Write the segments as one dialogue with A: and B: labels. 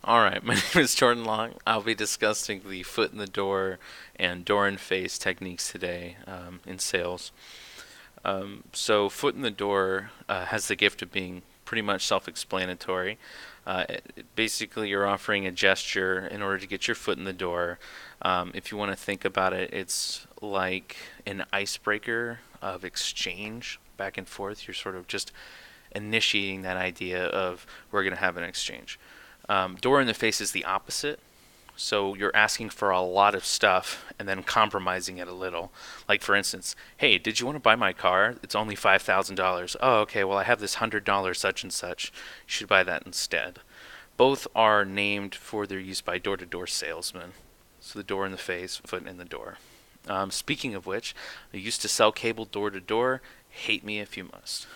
A: All right, my name is Jordan Long. I'll be discussing the foot in the door and door in face techniques today in sales. Foot in the door has the gift of being pretty much self explanatory. Basically, you're offering a gesture in order to get your foot in the door. If you want to think about it, it's like an icebreaker of exchange back and forth. You're sort of just initiating that idea of we're going to have an exchange. Door in the face is the opposite. So you're asking for a lot of stuff and then compromising it a little. Like for instance, hey, did you want to buy my car? It's only $5,000. Oh, okay. Well, I have this $100 such and such. You should buy that instead. Both are named for their use by door-to-door salesmen. So the door in the face, foot in the door. Speaking of which, I used to sell cable door to door. Hate me if you must.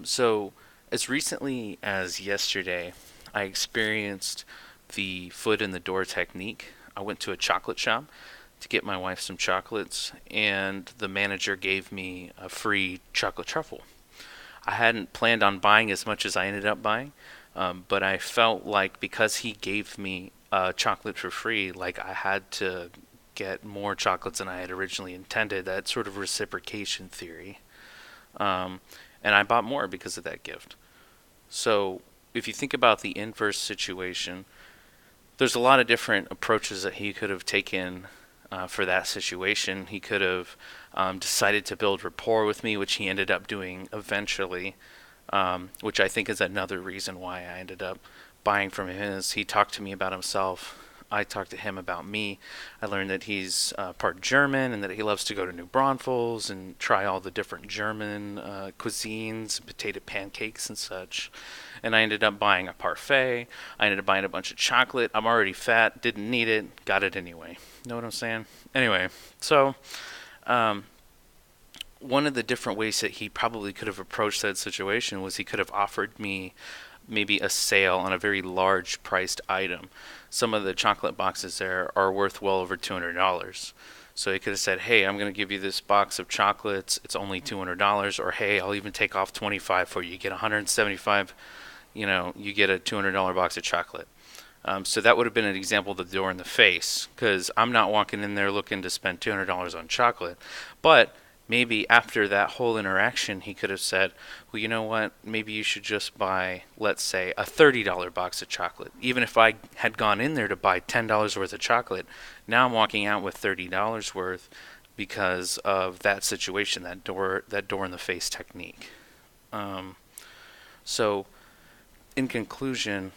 A: So as recently as yesterday, I experienced the foot in the door technique. I went to a chocolate shop to get my wife some chocolates, and the manager gave me a free chocolate truffle. I hadn't planned on buying as much as I ended up buying, but I felt like because he gave me chocolate for free, like I had to get more chocolates than I had originally intended. That sort of reciprocation theory. Um, and I bought more because of that gift. So if you think about the inverse situation, there's a lot of different approaches that he could have taken for that situation. He could have decided to build rapport with me, which he ended up doing eventually, which I think is another reason why I ended up buying from him. Is he talked to me about himself. I talked to him about me. I learned that he's part German and that he loves to go to New Braunfels and try all the different German cuisines, potato pancakes and such. And I ended up buying a parfait. I ended up buying a bunch of chocolate. I'm already fat, didn't need it, got it anyway. Know what I'm saying? Anyway, so um, one of the different ways that he probably could have approached that situation was he could have offered me maybe a sale on a very large priced item. Some of the chocolate boxes there are worth well over $200. So he could have said, "Hey, I'm going to give you this box of chocolates. It's only $200." Or, "Hey, I'll even take off 25 for you. You get 175. You get a $200 box of chocolate." So that would have been an example of the door in the face, because I'm not walking in there looking to spend $200 on chocolate. But maybe after that whole interaction, he could have said, "Well, you know what? Maybe you should just buy, let's say, a $30 box of chocolate." Even if I had gone in there to buy $10 worth of chocolate, now I'm walking out with $30 worth because of that situation, that door in the face technique. Um, so in conclusion,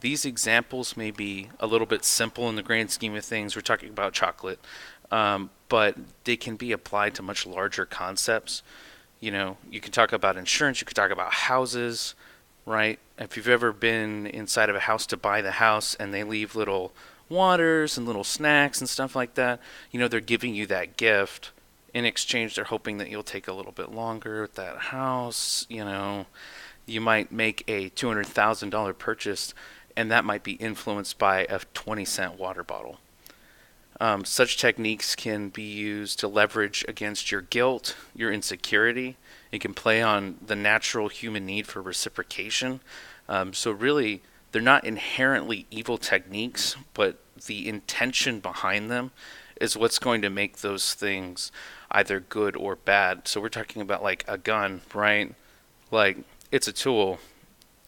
A: these examples may be a little bit simple in the grand scheme of things. We're talking about chocolate, but they can be applied to much larger concepts. You can talk about insurance, you could talk about houses, right? If you've ever been inside of a house to buy the house and they leave little waters and little snacks and stuff like that, they're giving you that gift. In exchange, they're hoping that you'll take a little bit longer with that house. You might make a $200,000 purchase, and that might be influenced by a 20-cent water bottle. Such techniques can be used to leverage against your guilt, your insecurity. It can play on the natural human need for reciprocation. So, really, they're not inherently evil techniques, but the intention behind them is what's going to make those things either good or bad. So, we're talking about like a gun, right? Like, it's a tool,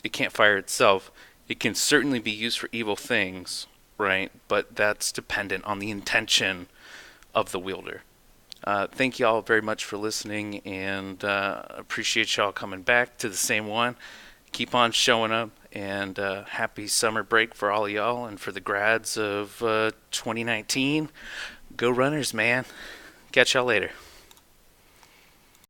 A: it can't fire itself. It can certainly be used for evil things, right? But that's dependent on the intention of the wielder. Thank y'all very much for listening, and appreciate y'all coming back to the same one. Keep on showing up, and happy summer break for all y'all and for the grads of 2019. Go Runners, man. Catch y'all later.